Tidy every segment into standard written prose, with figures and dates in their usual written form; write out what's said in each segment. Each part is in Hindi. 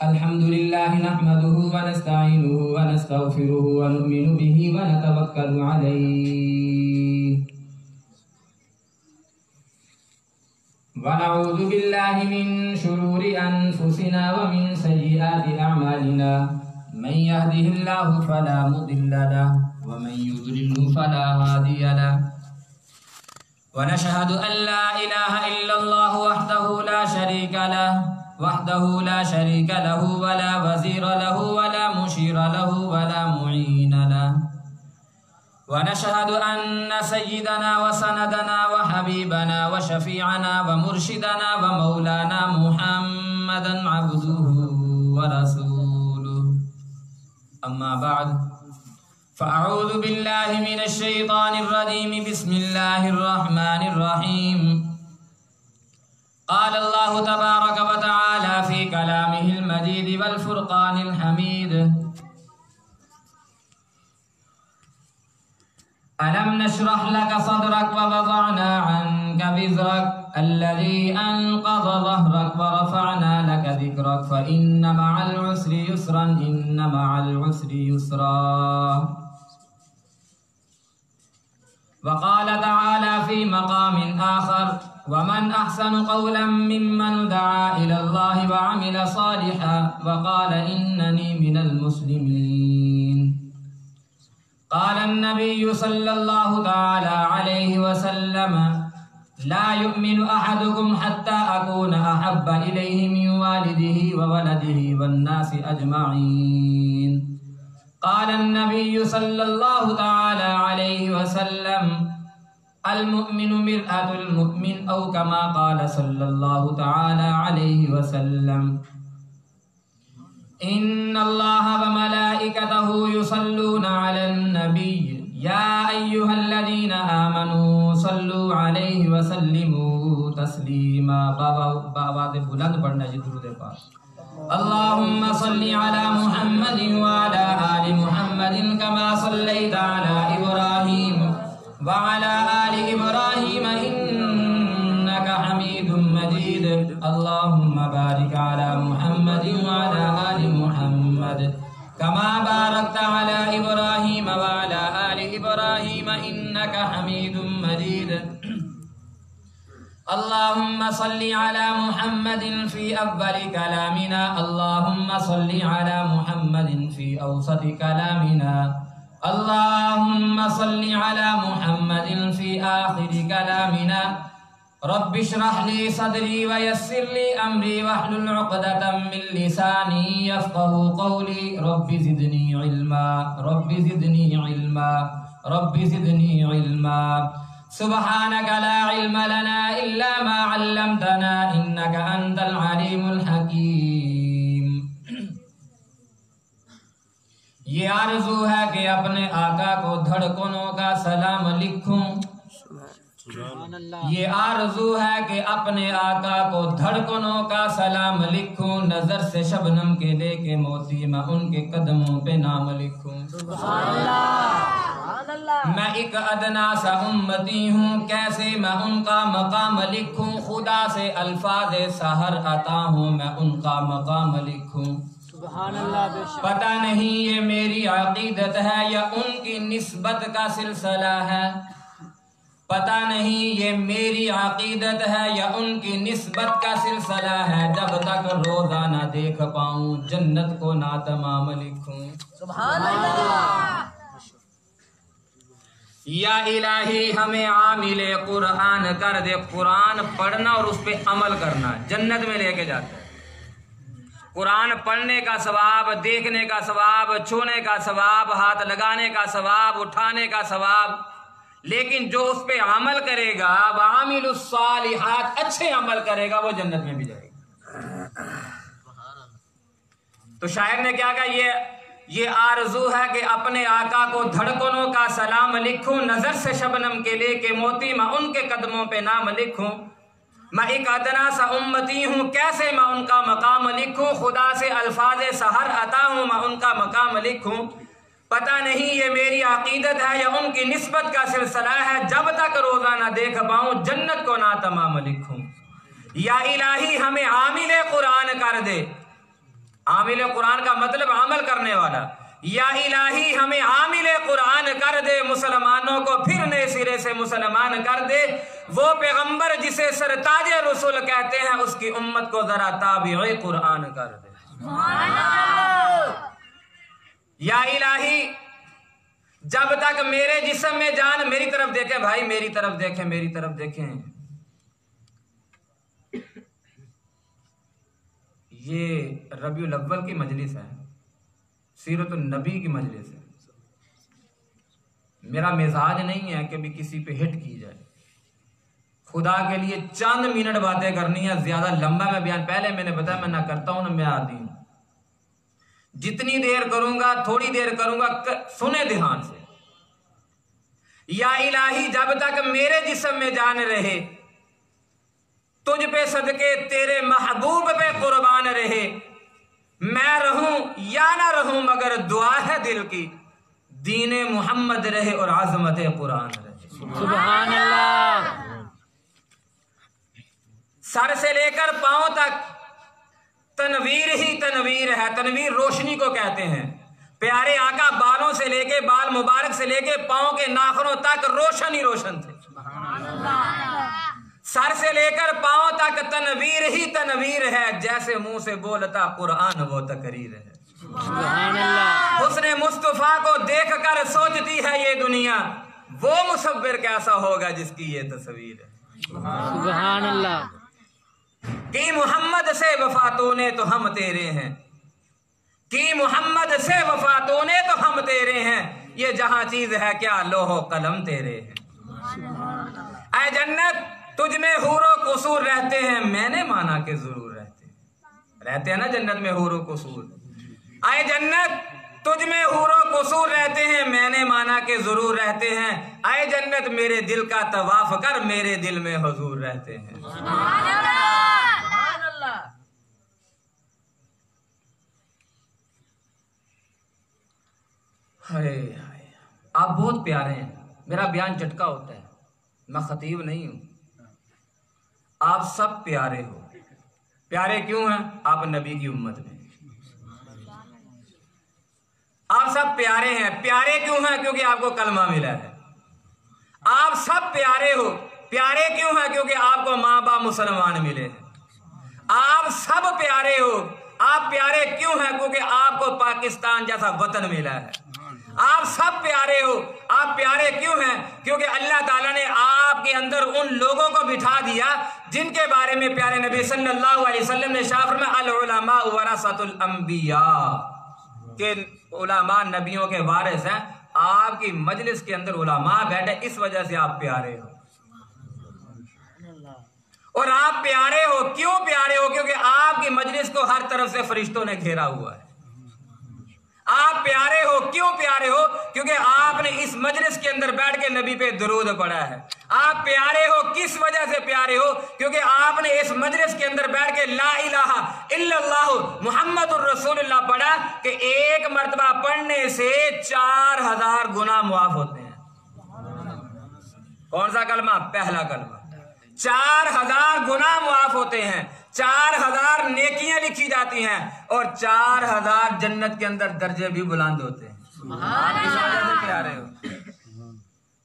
अल्हम्दुलिल्लाह नहमदुहु व नस्तईनुहुु व नस्तगफिरुहु व नुमिनु बिही व नतवक्कलु अलैहि व नऊज़ु बिल्लाहि मिन शुरूरि अनफुसिना व मिन सय्यिआति अअमालिना मन यहदिहिल्लाहु फला मुदिल्ल लहु व मन युद्लिल्हु फला हादिय लहु व नशहदु अन ला इलाहा इल्लल्लाहु वहदहु ला शरीक लहु वला वज़ीर लहु वला मुशीर लहु वला मुईन लहु व नशहदु अन्न सय्यिदना व सनदना व हबीबना व शफीअना व मुर्शिदना व मौलाना मुहम्मदन अब्दुहु व रसूलुहु अम्मा बाद फ़अऊज़ु बिल्लाहि मिनश शैतानिर रजीम बिस्मिल्लाहिर रहमानिर रहीम क़ाल अल्लाहु तबारक व तआला फ़ी कलामिहिल मजीद वल फ़ुरक़ानिल हमीद अलम नशरह लक सदरक व वज़अना अन्क विज़रक अल्लज़ी अनक़ज़ ज़हरक व रफ़अना लक ज़िक्रक फ़इन्न मअल उस्रि युस्रन इन्न मअल उस्रि युस्रा वक़ाल तआला फ़ी मक़ामिन आख़र वमन अहसनु क़ौलन मिम्मन दआ इलल्लाहि व अमिल सालिहन व क़ाल इन्ननी मिनल मुस्लिमीन क़ाल अन्नबिय्यु सल्लल्लाहु तआला अलैहि वसल्लम ला युमिनु अहदुकुम हत्ता अकूना अहब्ब इलैहि मिन वालिदिही व वलदिही वन्नासि अजमईन क़ाल अन्नबिय्यु सल्लल्लाहु तआला अलैहि वसल्लम अल मुमिनु मिरअतुल मुमिन औ कमा क़ाल सल्लल्लाहु तआला अलैहि वसल्लम इन्नल्लाह व मलाइकतहु युसल्लूना अलन नबिय्य या अय्युहल्लज़ीना आमनू सल्लू अलैहि व सल्लिमू तस्लीमा। आवाज़ बुलंद पढ़ना है दुरूद पाक। अल्लाहुम्मा सल्लि अला मुहम्मदिन व अला आलि मुहम्मदिन कमा सल्लैता अला इब्राहीम व अला आलि इब्राहीम इन्नका हमीदुम मजीद। अल्लाहुम्मा बारिक अला मुहम्मदिन व अला आलि मुहम्मद कमा बारकता अला इब्राहीम व अला आलि इब्राहीम इन्नका हमीदुम मजीद। अल्लाहुम्मा सल्लि अला मुहम्मदिन फ़ी अव्वलि कलामिना अल्लाहुम्मा सल्लि अला मुहम्मदिन फ़ी औसति कलामिना अल्लाहुम्मा सल्लि अला मुहम्मदिन फ़ी आखिरि कलामिना रब्बि इश्रह ली सदरी व यस्सिर ली अमरी वहलुल उक़दतम मिन लिसानी यफ़क़हू क़ौली रब्बि ज़िदनी इल्मा रब्बि ज़िदनी इल्मा रब्बि ज़िदनी इल्मा सुब्हानक ला इल्म लना इल्ला मा अल्लमतना इन्नका अंतल अलीमुल हकीम। ये आरज़ू है कि अपने आका को धड़कनों का सलाम लिखूं। ये आरज़ू है कि अपने आका को धड़कनों का सलाम लिखूं। नजर से शबनम के लेके मोती मैं उनके कदमों पे नाम लिखूं। मैं एक अदना सा उम्मती हूँ कैसे मैं उनका मकाम लिखूं। खुदा से अल्फाज सहर अता हूँ मैं उनका मकाम लिखूं। पता नहीं ये मेरी अकीदत है या उनकी निस्बत का सिलसिला है। पता नहीं ये मेरी अकीदत है या उनकी निस्बत का सिलसिला है। जब तक रोजा ना देख पाऊं जन्नत को ना तमाम लिखूं। सुभान अल्लाह। या इलाही हमें आमिले कुरान कर दे। कुरान पढ़ना और उस पे अमल करना जन्नत में लेके जाता है। कुरान पढ़ने का सवाब, देखने का सवाब, छूने का सवाब, हाथ लगाने का सवाब, उठाने का सवाब, लेकिन जो उस पे अमल करेगा वामिलुस सालिहात अच्छे अमल करेगा वो जन्नत में भी जाएगा। तो शायर ने क्या कहा, ये आरज़ू है कि अपने आका को धड़कनों का सलाम लिखूं। नजर से शबनम के लेके मोती मैं उनके कदमों पे नाम लिखूं। मैं एक अदना सा उम्मती हूँ कैसे मैं उनका मकाम लिखूं। खुदा से अल्फाज सहर अता हूँ मैं उनका मकाम लिखूं। पता नहीं ये मेरी अकीदत है या उनकी निस्बत का सिलसिला है। जब तक रोजा ना देख पाऊं जन्नत को ना तमाम लिखूं। या इलाही हमें आमिल कुरान कर दे। आमिल कुरान का मतलब अमल करने वाला। या इलाही हमें आमिल कुरान कर दे, मुसलमानों को फिर नए सिरे से मुसलमान कर दे। वो पैगंबर जिसे सरताज रसूल कहते हैं, उसकी उम्मत को जरा ताबिए कुरान कर दे। या इलाही जब तक मेरे जिस्म में जान, मेरी तरफ देखें भाई, मेरी तरफ देखें, मेरी तरफ देखें। ये रबीउल अव्वल की मजलिस है, सीरतुन नबी की मजलिस है। मेरा मिजाज नहीं है कि भी किसी पे हिट की जाए। खुदा के लिए चंद मिनट बातें करनी है, ज्यादा लंबा मैं बयान, पहले मैंने बताया मैं ना करता हूं ना मैं आती हूं। जितनी देर करूंगा, थोड़ी देर करूंगा, सुने ध्यान से। या इलाही जब तक मेरे जिस्म में जान रहे, तुझ पे सदके तेरे महबूब पे कुर्बान रहे। मैं रहूं या ना रहूं मगर दुआ है दिल की, दीने मोहम्मद रहे और आजमत कुरान रहे। सुभान अल्लाह। सर से लेकर पांव तक तनवीर ही तनवीर है। तनवीर रोशनी को कहते हैं। प्यारे आका बालों से लेके, बाल मुबारक से लेके पांव के नाखूनों तक रोशन ही रोशन थे। सर से लेकर पांव तक तनवीर ही तनवीर है, जैसे मुंह से बोलता कुरान वो तकरीर है। सुभान अल्लाह। हुस्ने मुस्तफा को देखकर सोचती है ये दुनिया, वो मुसव्विर कैसा होगा जिसकी ये तस्वीर है। सुभान अल्लाह। कि मोहम्मद से वफा तूने तो हम तेरे हैं, कि मोहम्मद से वफा तूने तो हम तेरे हैं। ये जहां चीज है क्या लोहो कलम तेरे हैं। ऐ जन्नत तुझ में हूरो कुसूर रहते हैं, मैंने माना के जरूर रहते हैं ना जन्नत में हूरो कुसूर। आए जन्नत तुझ में हूरो कुसूर रहते हैं, मैंने माना के जरूर रहते हैं। आए जन्नत मेरे दिल का तवाफ कर, मेरे दिल में हुजूर रहते हैं। हाय हाय, आप बहुत प्यारे हैं। मेरा बयान झटका होता है, मैं खतीब नहीं हूं। आप सब प्यारे हो। प्यारे क्यों हैं? आप नबी की उम्मत में। आप सब प्यारे हैं। प्यारे क्यों हैं? क्योंकि आपको कलमा मिला है। आप सब प्यारे हो। प्यारे क्यों हैं? क्योंकि आपको माँ बाप मुसलमान मिले हैं। आप सब प्यारे हो। आप प्यारे क्यों हैं? क्योंकि आपको पाकिस्तान जैसा वतन मिला है। आप सब प्यारे हो। आप प्यारे क्यों हैं? क्योंकि अल्लाह ताला ने आपके अंदर उन लोगों को बिठा दिया जिनके बारे में प्यारे नबी सल्लल्लाहु अलैहि वसल्लम ने शाह फरमाया, अल उलमा वरसतुल अंबिया, के उलमा नबियों के वारिस हैं। आपकी मजलिस के अंदर उलमा बैठे, इस वजह से आप प्यारे हो। और आप प्यारे हो, क्यों प्यारे हो? क्योंकि आपकी मजलिस को हर तरफ से फरिश्तों ने घेरा हुआ है। आप प्यारे हो, क्यों प्यारे हो? क्योंकि आपने इस मजलिस के अंदर बैठ के नबी पे दुरूद पढ़ा है। आप प्यारे हो, किस वजह से प्यारे हो? क्योंकि आपने इस मजलिस के अंदर बैठ के ला इलाहा इल्लल्लाह मुहम्मदुर रसूलुल्लाह पढ़ा कि एक मर्तबा पढ़ने से 4000 गुनाह मुआफ होते हैं। कौन सा कलमा? पहला कलमा। 4000 गुनाह मुआफ होते हैं, 4000 नेकियां लिखी जाती हैं और 4000 जन्नत के अंदर दर्जे भी बुलंद होते हैं। आप इस वजह से प्यारे हो।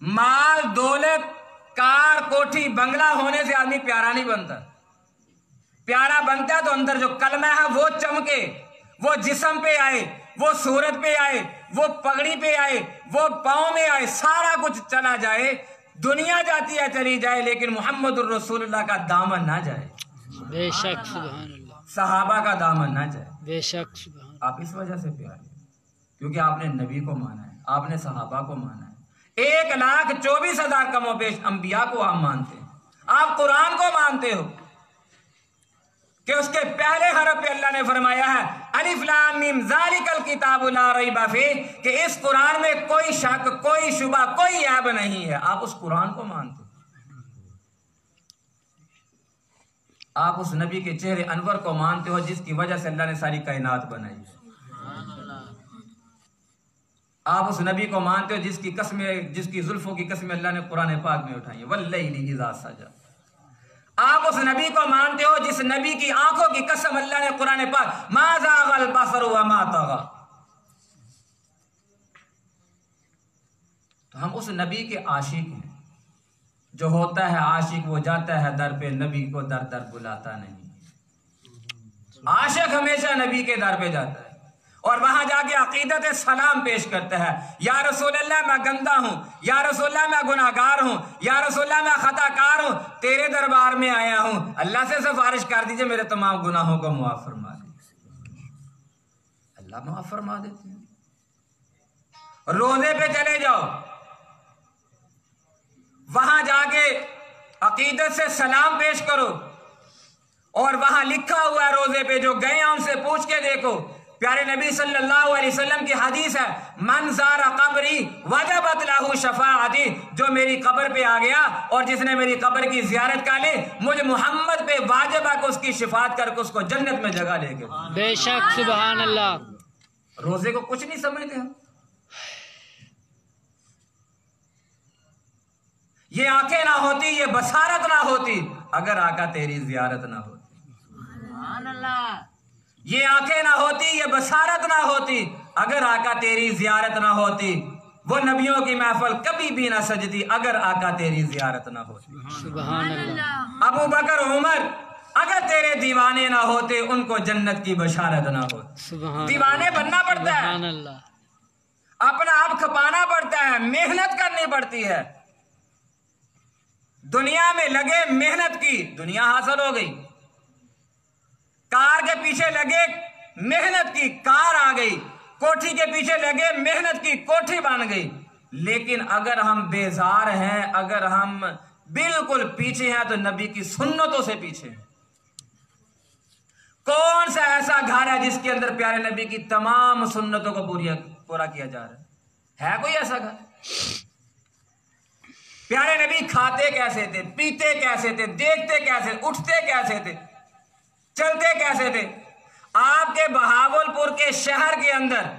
माल दौलत कार कोठी बंगला होने से आदमी प्यारा नहीं बनता। प्यारा बनता है तो अंदर जो कलमा है वो चमके, वो जिस्म पे आए, वो सूरत पे आए, वो पगड़ी पे आए, वो पाँव में आए, सारा कुछ चला जाए। दुनिया जाती है चली जाए, लेकिन मोहम्मदुर रसूलुल्लाह का दामन ना जाए। बेशक सुभान अल्लाह। सहाबा का दामन ना जाए। बेशक सुभान। आप इस वजह से प्यारे, क्योंकि आपने नबी को माना है, आपने सहाबा को माना है। 1,24,000 कमोबेश अंबिया को आप मानते हैं। आप कुरान को मानते हो कि उसके पहले हरफ पे अल्लाह ने फरमाया है अलिफ लाम मीम ज़ालिकल किताबु ला रैब फीह, कि इस कुरान में कोई शक, कोई शुबा, कोई ऐब नहीं है। आप उस कुरान को मानते हो। आप उस नबी के चेहरे अनवर को मानते हो जिसकी वजह से अल्लाह ने सारी कायनात बनाई है। आप उस नबी को मानते हो जिसकी कसमें, जिसकी जुल्फों की कसमें अल्लाह ने कुरान पाक में उठाई है। वल्लैलि इज़ा सजा। आप उस नबी को मानते हो जिस नबी की आंखों की कसम अल्लाह ने कुरान पाक मा ज़ाग़ल बसर व मा तग़ा, तो हम उस नबी के आशिक हैं। जो होता है आशिक वो जाता है दर पे, नबी को दर दर बुलाता नहीं। आशिक हमेशा नबी के दर पे जाता है और वहां जाके अकीदत सलाम पेश करता है, या रसूल अल्लाह मैं गंदा हूं, या रसूल अल्लाह मैं गुनाहगार हूं, या रसूल अल्लाह मैं खताकार हूं, तेरे दरबार में आया हूं, अल्लाह से सिफारिश कर दीजिए मेरे तमाम गुनाहों को मुआफ फरमा दीजिए। अल्लाह मुआफ फरमा देते हैं। रोजे पे चले जाओ, वहां जाके अकीदत से सलाम पेश करो और वहां लिखा हुआ है रोजे पे, जो गए हैं उनसे पूछ के देखो। प्यारे नबी सल्लल्लाहु अलैहि वसल्लम की हदीस है, मन ज़ारा कब्री वजबत लहू शफाअती, जो मेरी कब्र पे आ गया और जिसने मेरी कब्र की जियारत कर ली, मुझे मोहम्मद पे वाजिब है कि उसकी शिफात करके उसको जन्नत में जगह लेके। बेशक सुभान अल्लाह। रोजे को कुछ नहीं समझते हम। ये आंखें ना होती, ये बसारत ना होती अगर आका तेरी जियारत ना होती। ये आंखें ना होती, ये बसारत ना होती अगर आका तेरी जियारत ना होती। वो नबियों की महफिल कभी भी ना सजती अगर आका तेरी जियारत ना होती। सुभान अल्लाह। अबू बकर उमर अगर तेरे दीवाने ना होते, उनको जन्नत की बशारत ना होती। दीवाने बनना पड़ता है, अपना आप खपाना पड़ता है, मेहनत करनी पड़ती है। दुनिया में लगे मेहनत की, दुनिया हासिल हो गई। कार के पीछे लगे मेहनत की, कार आ गई। कोठी के पीछे लगे मेहनत की, कोठी बन गई। लेकिन अगर हम बेजार हैं, अगर हम बिल्कुल पीछे हैं, तो नबी की सुन्नतों से पीछे हैं। कौन सा ऐसा घर है जिसके अंदर प्यारे नबी की तमाम सुन्नतों को पूरा किया जा रहा है कोई ऐसा घर? प्यारे नबी खाते कैसे थे, पीते कैसे थे, देखते कैसे, उठते कैसे थे, चलते कैसे थे? आपके बहावलपुर के शहर के अंदर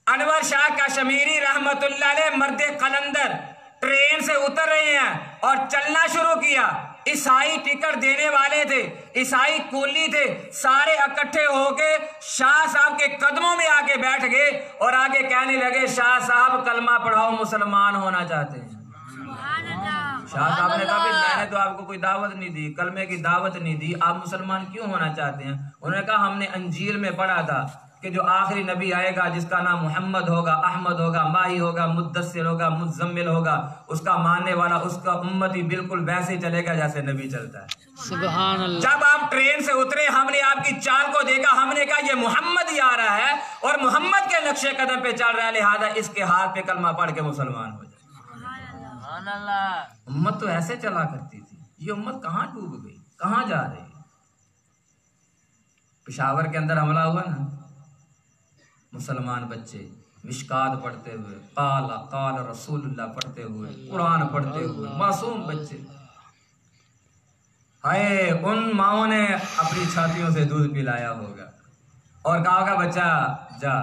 अनवर शाह कश्मीरी रहमतुल्लाह अलैह मर्दे कलंदर ट्रेन से उतर रहे हैं और चलना शुरू किया। ईसाई टिकट देने वाले थे, ईसाई कुली थे, सारे इकट्ठे होके शाह साहब के कदमों में आके बैठ गए और आगे कहने लगे, शाह साहब कलमा पढ़ाओ, मुसलमान होना चाहते हैं। शाह साहब ने कहा, मैंने तो आपको कोई दावत नहीं दी, कलमे की दावत नहीं दी, आप मुसलमान क्यों होना चाहते हैं? उन्होंने कहा, हमने अंजील में पढ़ा था कि जो आखिरी नबी आएगा जिसका नाम मोहम्मद होगा, अहमद होगा, माही होगा, मुद्दस्सिर होगा, मुज़म्मिल होगा, उसका मानने वाला, उसका उम्मती बिल्कुल वैसे ही चलेगा जैसे नबी चलता है। सुभान अल्लाह। जब आप ट्रेन से उतरे, हमने आपकी चाल को देखा, हमने कहा ये मोहम्मद ही आ रहा है और मोहम्मद के नक्शे कदम पे चल रहा है, लिहाजा इसके हाथ पे कलमा पढ़ के मुसलमान हो जाए। उम्मत तो ऐसे चला करती थी। ये उम्मत कहां डूब गई, कहां जा रही है? पेशावर के अंदर हमला हुआ ना, मुसलमान बच्चे मिशकात पढ़ते हुए, काला काल रसूलुल्लाह पढ़ते हुए, कुरान पढ़ते हुए, मासूम बच्चे। हाय, उन माओं ने अपनी छातियों से दूध पिलाया होगा और कहा होगा, बच्चा जा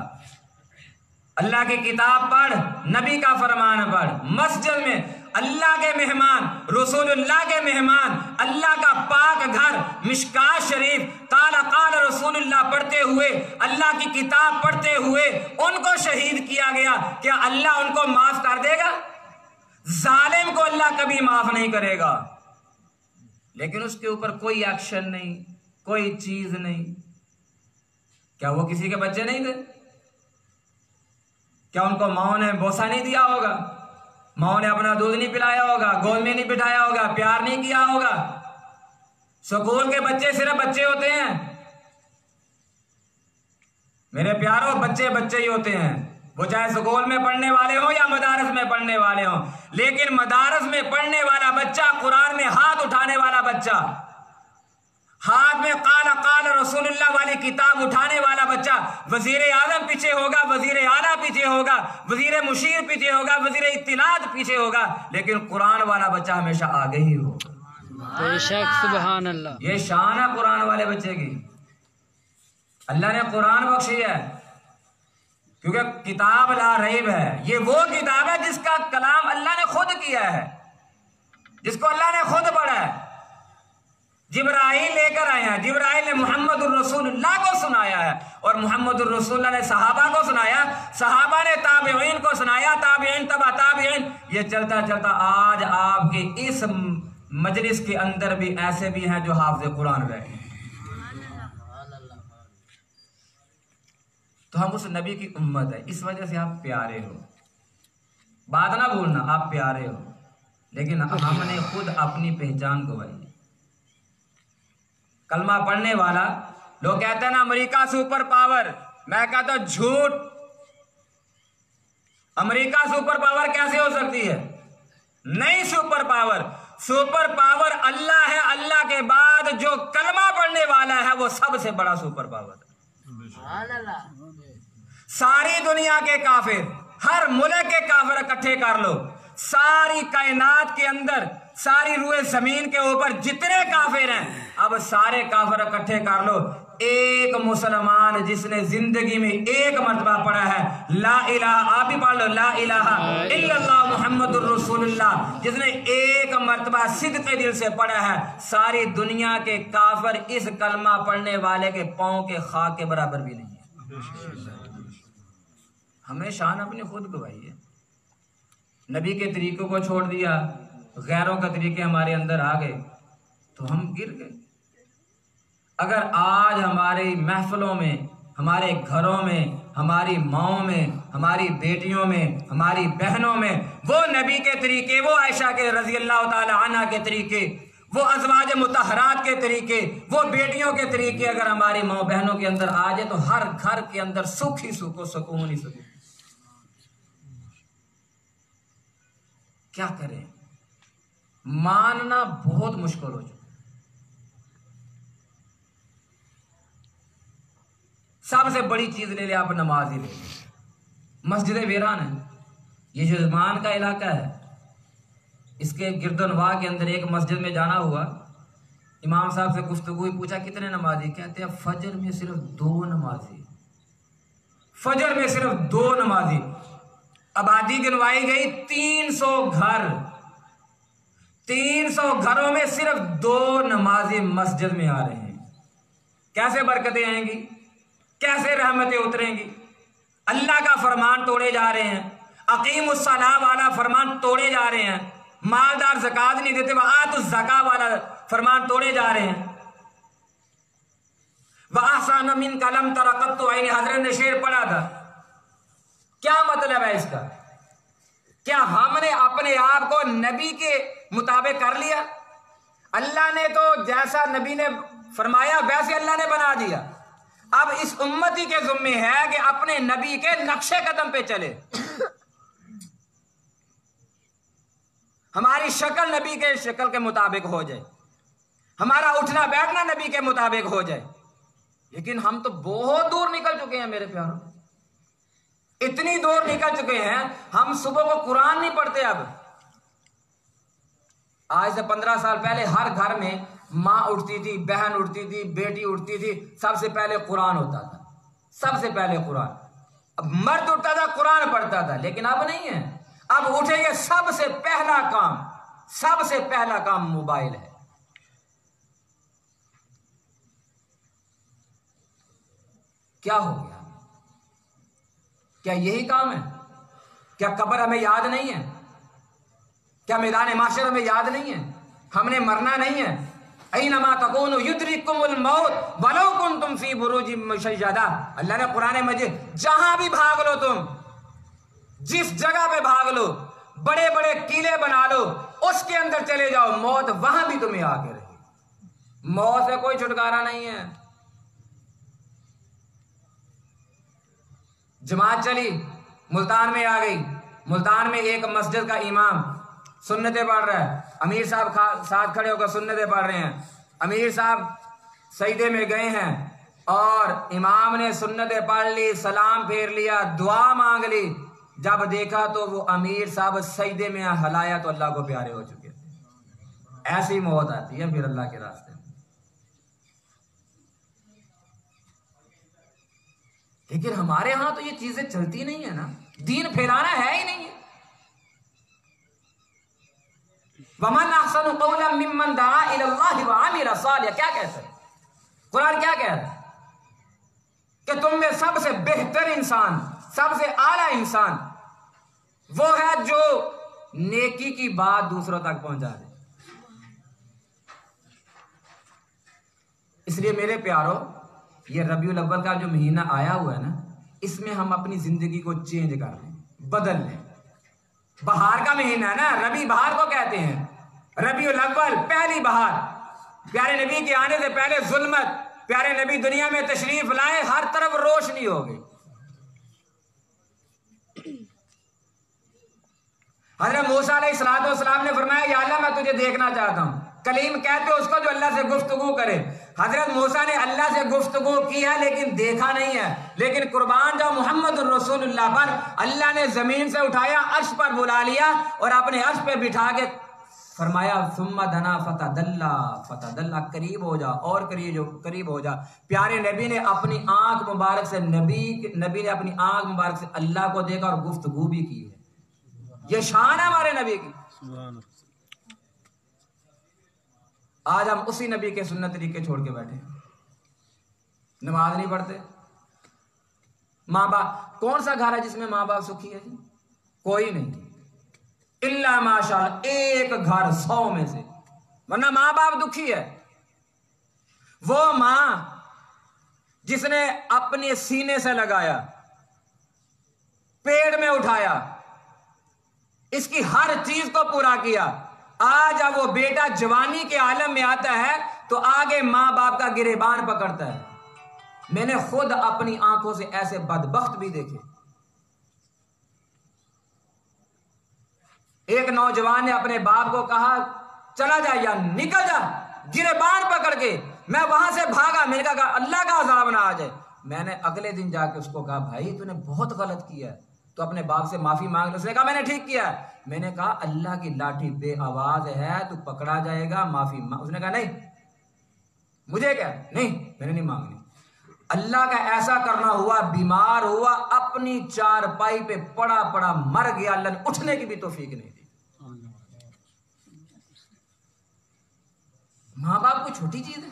अल्लाह की किताब पढ़, नबी का फरमान पढ़। मस्जिद में अल्लाह के मेहमान, रसूलुल्लाह के मेहमान, अल्लाह का पाक घर, मिशकात शरीफ, काला काल रसूलुल्लाह पढ़ते हुए, अल्लाह की किताब पढ़ते हुए उनको शहीद किया गया। क्या अल्लाह उनको माफ कर देगा? जालिम को अल्लाह कभी माफ नहीं करेगा। लेकिन उसके ऊपर कोई एक्शन नहीं, कोई चीज नहीं। क्या वो किसी के बच्चे नहीं थे? क्या उनको माओ ने बोसा नहीं दिया होगा? माओ ने अपना दूध नहीं पिलाया होगा, गोद में नहीं बिठाया होगा, प्यार नहीं किया होगा? स्कूल के बच्चे सिर्फ बच्चे होते हैं मेरे प्यारों, बच्चे बच्चे ही होते हैं। वो चाहे स्कूल में पढ़ने वाले हो या मदारस में पढ़ने वाले हो। लेकिन मदारस में पढ़ने वाला बच्चा, कुरान में हाथ उठाने वाला बच्चा, हाथ में काला काल रसूलुल्लाह वाली किताब उठाने वाला बच्चा, वजीर आजम पीछे होगा, वजीर आला पीछे होगा, वजीर मुशीर पीछे होगा, वजीर इत्तिलात पीछे होगा, लेकिन कुरान वाला बच्चा हमेशा आगे ही होगा। बेशक सुभान अल्लाह। ये शान है कुरान वाले बच्चे की। अल्लाह ने कुरान बख्शी है क्योंकि किताब ला रईब है। ये वो किताब है जिसका कलाम अल्लाह ने खुद किया है, जिसको अल्लाह ने खुद पढ़ा है। जिब्राइल लेकर आए हैं। जिब्राइल ने मोहम्मद रसूलुल्लाह को सुनाया है और मोहम्मद रसूलुल्लाह ने सहाबा को सुनाया, सहाबा ने ताबीईन को सुनाया, ताबीईन तबा ताबीईन। ये चलता चलता आज आपके इस मजलिस के अंदर भी ऐसे भी हैं जो हाफिज कुरान बैठे। तो हम उस नबी की उम्मत है, इस वजह से आप प्यारे हो। बात ना भूलना, आप प्यारे हो, लेकिन हमने खुद अपनी पहचान गवाई। कलमा पढ़ने वाला, लोग कहते हैं ना अमेरिका सुपर पावर, मैं कहता हूं झूठ। अमेरिका सुपर पावर कैसे हो सकती है? नहीं, सुपर पावर, सुपर पावर अल्लाह है। अल्लाह के बाद जो कलमा पढ़ने वाला है वो सबसे बड़ा सुपर पावर है। सारी दुनिया के काफिर, हर मुल्क के काफिर इकट्ठे कर लो, सारी कायनात के अंदर, सारी रूए जमीन के ऊपर जितने काफिर हैं, अब सारे काफिर इकट्ठे कर लो। एक मुसलमान जिसने जिंदगी में एक मर्तबा पढ़ा है ला इलाहा, आप भी पढ़ लो, ला इलाहा इल्लल्लाह मुहम्मदुर रसूलुल्लाह, जिसने एक मर्तबा सिद्क़े दिल से पढ़ा है, सारी दुनिया के काफिर इस कलमा पढ़ने वाले के पांव के खाक के बराबर भी नहीं है। हमें शान अपनी खुद गवाई है। नबी के तरीकों को छोड़ दिया, गैरों के तरीके हमारे अंदर आ गए तो हम गिर गए। अगर आज हमारी महफिलों में, हमारे घरों में, हमारी माओं में, हमारी बेटियों में, हमारी बहनों में वो नबी के तरीके, वो आयशा के रजी अल्लाह ताला अन्हा के तरीके, वो अज़वाज मुतहरात के तरीके, वो बेटियों के तरीके अगर हमारी माओ बहनों के अंदर आ जाए तो हर घर के अंदर सुख ही सुख हो, सुकून ही सुकून। क्या करें, मानना बहुत मुश्किल हो चुका। सबसे बड़ी चीज ले ले, आप नमाज ही ले ले। मस्जिद वीरान है, ये जो ईमान का इलाका है, इसके गिरदनवाह के अंदर एक मस्जिद में जाना हुआ, इमाम साहब से गुफ्तगू पूछा कितने नमाजी, कहते हैं फजर में सिर्फ 2 नमाजी, फजर में सिर्फ 2 नमाजी। आबादी गिनवाई गई 300 घर, 300 घरों में सिर्फ 2 नमाजी मस्जिद में आ रहे हैं। कैसे बरकतें आएंगी, कैसे रहमतें उतरेंगी? अल्लाह का फरमान तोड़े जा रहे हैं, अकीमुस्सलाह वाला फरमान तोड़े जा रहे हैं, मालदार ज़कात नहीं देते, आतुज़ ज़का वाला फरमान तोड़े जा रहे हैं। वअहसन मिन कलम तरक़त तो आईने, हज़रत ने शेर पढ़ा था। क्या मतलब है इसका? क्या हमने अपने आप को नबी के मुताबिक कर लिया? अल्लाह ने तो जैसा नबी ने फरमाया वैसे अल्लाह ने बना दिया। अब इस उम्मती के ज़िम्मे है कि अपने नबी के नक्शे कदम पे चले, हमारी शक्ल नबी के शक्ल के मुताबिक हो जाए, हमारा उठना बैठना नबी के मुताबिक हो जाए। लेकिन हम तो बहुत दूर निकल चुके हैं मेरे प्यारों, इतनी दूर निकल चुके हैं, हम सुबह को कुरान नहीं पढ़ते। अब आज से 15 साल पहले हर घर में माँ उठती थी, बहन उठती थी, बेटी उठती थी, सबसे पहले कुरान होता था, सबसे पहले कुरान। अब मर्द उठता था, कुरान पढ़ता था, लेकिन अब नहीं है। अब उठेंगे, सबसे पहला काम, सबसे पहला काम मोबाइल है। क्या हो गया? क्या यही काम है? क्या कब्र हमें याद नहीं है? क्या मैदान माशर हमें याद नहीं है? हमने मरना नहीं है। ऐनमा तकूनु युद्रिकुमुल मौत वलौ कुंतुम फी बुरूजिम मुशय्यदा। अल्लाह ने कुरान मजीद, जहां भी भाग लो तुम, जिस जगह पे भाग लो, बड़े बड़े किले बना लो, उसके अंदर चले जाओ, मौत वहां भी तुम्हें आके रहेगी। मौत से कोई छुटकारा नहीं है। जमात चली, मुल्तान में आ गई। मुल्तान में एक मस्जिद का इमाम सुन्नतें पढ़ रहा है, अमीर साहब साथ खड़े होकर सुन्नतें पढ़ रहे हैं। अमीर साहब सजदे में गए हैं और इमाम ने सुन्नतें पढ़ ली, सलाम फेर लिया, दुआ मांग ली। जब देखा तो वो अमीर साहब सजदे में हलाया तो अल्लाह को प्यारे हो चुके थे। ऐसी मौत आती है फिर अल्लाह के रास्ते में। लेकिन हमारे यहां तो ये चीजें चलती नहीं है ना, दीन फैलाना है ही नहीं है। वमन अहसनु कौलन मिम्मन दआ इलल्लाहि व अमिल सालिह। क्या कहता है कुरान? क्या कह रहा है कि तुम में सबसे बेहतर इंसान, सबसे आला इंसान वो है जो नेकी की बात दूसरों तक पहुंचा दे। इसलिए मेरे प्यारो, ये रबीउल अव्वल का जो महीना आया हुआ है ना, इसमें हम अपनी जिंदगी को चेंज कर लें, बदल लें। बहार का महीना है ना, रबी बहार को कहते हैं, रबीउल अव्वल पहली बहार। प्यारे नबी के आने से पहले जुल्मत, प्यारे नबी दुनिया में तशरीफ लाए, हर तरफ रोशनी हो गई। हज़रत मूसा अलैहिस्सलाम ने फरमाया, या अल्लाह मैं तुझे देखना चाहता हूं। कलीम कहते हो उसको जो अल्लाह से गुफ्तगू करे। हजरत मूसा ने अल्लाह से गुफ्तगू की है लेकिन देखा नहीं है। लेकिन कुर्बान जाओ मोहम्मद रसूलुल्लाह पर, अल्लाह ने जमीन से उठाया, अर्श पर बुला लिया और अपने अर्श पे बिठा के फरमाया, सुम्मा दना फतदल्ला, करीब हो जा और करीब हो जा। प्यारे नबी ने अपनी आंख मुबारक से नबी ने अपनी आंख मुबारक से अल्लाह को देखा और गुफ्तगू भी की है। ये शान है हमारे नबी की। आज हम उसी नबी के सुन्नत तरीके छोड़ के बैठे, नमाज नहीं पढ़ते। माँ बाप, कौन सा घर है जिसमें माँ बाप सुखी है जी? कोई नहीं, इल्ला माशाअल्लाह एक घर 100 में से, वरना माँ बाप दुखी है। वो माँ जिसने अपने सीने से लगाया, पेड़ में उठाया, इसकी हर चीज को पूरा किया, आज अब वो बेटा जवानी के आलम में आता है तो आगे मां बाप का गिरेबान पकड़ता है। मैंने खुद अपनी आंखों से ऐसे बदबख्त भी देखे। एक नौजवान ने अपने बाप को कहा, चला जा या निकल जा, गिरेबान पकड़ के। मैं वहां से भागा, मैंने कहा अल्लाह का अजाब ना आ जाए। मैंने अगले दिन जाके उसको कहा, भाई तूने बहुत गलत किया है, तो अपने बाप से माफी मांग लो। उसने कहा मैंने ठीक किया है। मैंने कहा अल्लाह की लाठी बे आवाज है, तू पकड़ा जाएगा, माफी मांग। उसने कहा नहीं, मुझे क्या, नहीं मैंने नहीं मांगनी। अल्लाह का ऐसा करना हुआ, बीमार हुआ, अपनी चारपाई पे पड़ा पड़ा मर गया। अल्लाह ने उठने की भी तौफीक नहीं दी। मां बाप कोई छोटी चीज है?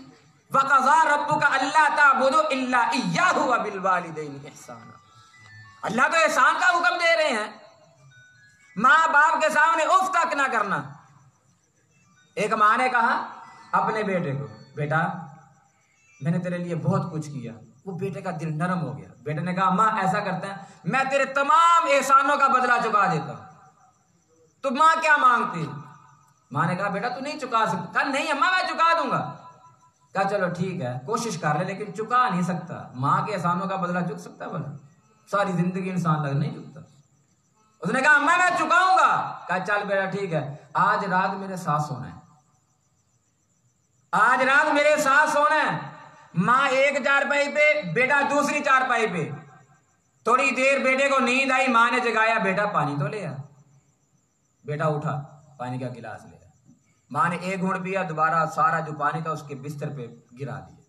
वक़ज़ा रब्बुका अल्ला ताबुदू इल्ला इय्याहु व बिल वालिदैनि इहसाना। अल्लाह तो एहसान का हुक्म दे रहे हैं, माँ बाप के सामने उफ तक ना करना। एक माँ ने कहा अपने बेटे को, बेटा मैंने तेरे लिए बहुत कुछ किया। वो बेटे का दिल नरम हो गया। बेटे ने कहा माँ ऐसा करते हैं, मैं तेरे तमाम एहसानों का बदला चुका देता हूं, तो माँ क्या मांगती? माँ ने कहा बेटा तू नहीं चुका सकता। कहा नहीं अम्मा मैं चुका दूंगा। कहा चलो ठीक है, कोशिश कर ले, लेकिन चुका नहीं सकता। माँ के एहसानों का बदला चुक सकता भला? सारी जिंदगी इंसान लग नहीं चुकता। उसने कहा अम्मा मैं चुकाऊंगा। कहा चल बेटा ठीक है, आज रात मेरे साथ सोना है, आज रात मेरे साथ सोना है। माँ एक चारपाई पे, बेटा दूसरी चारपाई पे। थोड़ी देर बेटे को नींद आई, माँ ने जगाया, बेटा पानी तो ले आ। बेटा उठा, पानी का गिलास ले आया। माँ ने एक घूंट पिया, दोबारा सारा जो पानी था उसके बिस्तर पे गिरा दिया।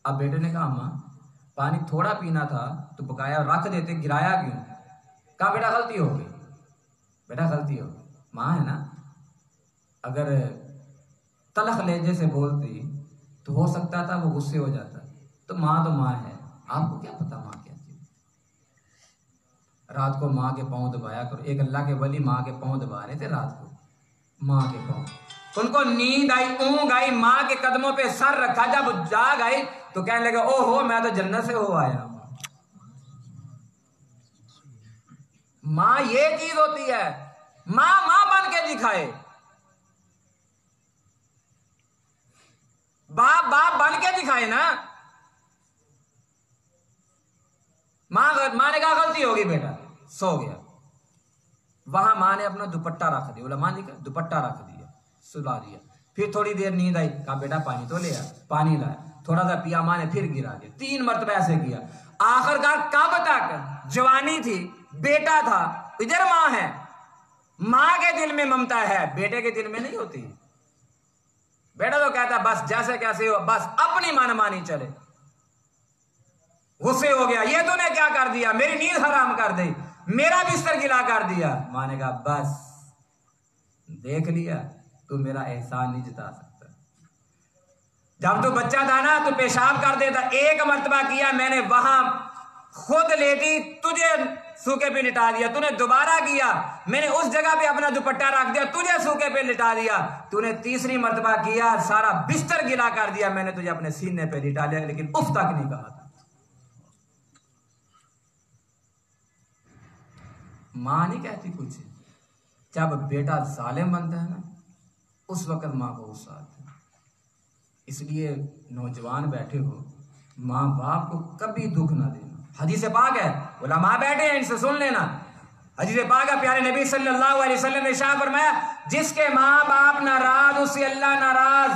अब बेटे ने कहा अम्मा पानी थोड़ा पीना था तो बकाया रख देते, गिराया क्यों? कहा बेटा गलती हो गई, बेटा गलती हो गई। माँ है ना, अगर तलख लहजे से बोलती तो हो सकता था वो गुस्से हो जाता, तो माँ है। आपको क्या पता माँ क्या चीज। रात को माँ के पाँव दबाया करो। एक अल्लाह के वली माँ के पाँव दबा रहे थे रात को, माँ के पाँव। उनको नींद आई, ऊँग आई, माँ के कदमों पे सर रखा। जब जाग आई तो कहने लगे ओहो मैं तो जन्नत से हो आया। माँ ये चीज होती है, माँ बन के दिखाए, बाप बन के दिखाए ना। माँ ने कहा गलती होगी बेटा, सो गया। वहां माँ ने अपना दुपट्टा रख दिया, उलमा ने कहा दुपट्टा रख दिया, सुला दिया। फिर थोड़ी देर नींद आई, कहा बेटा पानी तो ले आ। पानी लाया, थोड़ा सा पिया, माँ ने फिर गिरा दिया। 3 मरतबा ऐसे किया। आखिरकार कब तक? जवानी थी, बेटा था, इधर माँ है। माँ के दिल में ममता है, बेटे के दिल में नहीं होती। बेटा तो कहता बस जैसे कैसे हो, बस अपनी मनमानी चले। गुस्से हो गया, ये तूने क्या कर दिया, मेरी नींद हराम कर दी, मेरा बिस्तर गिला कर दिया। माँ ने कहा बस देख लिया, तू मेरा एहसान नहीं जता सकता। जब तू बच्चा था ना, तू पेशाब कर देता, एक मर्तबा किया मैंने, वहां खुद लेटी, तुझे सूखे पे लिटा दिया। तूने दोबारा किया, मैंने उस जगह पे अपना दुपट्टा रख दिया, तुझे सूखे पे लिटा दिया। तूने तीसरी मर्तबा किया, सारा बिस्तर गिला कर दिया, मैंने तुझे अपने सीने पे लिटा लिया, लेकिन उफ तक नहीं कहा था। मां नहीं कहती कुछ। जब बेटा जालिम बनता है ना, उस वक्त मां को गुस्सा आता है। इसलिए नौजवान बैठे हो, मां बाप को कभी दुख ना देना। हदीस पाक है, उलमा बैठे हैं, इनसे सुन लेना। हदीस पाक है, प्यारे नबी सल्लल्लाहु अलैहि वसल्लम ने इरशाद फरमाया, जिसके माँ बाप नाराज उससे अल्लाह नाराज,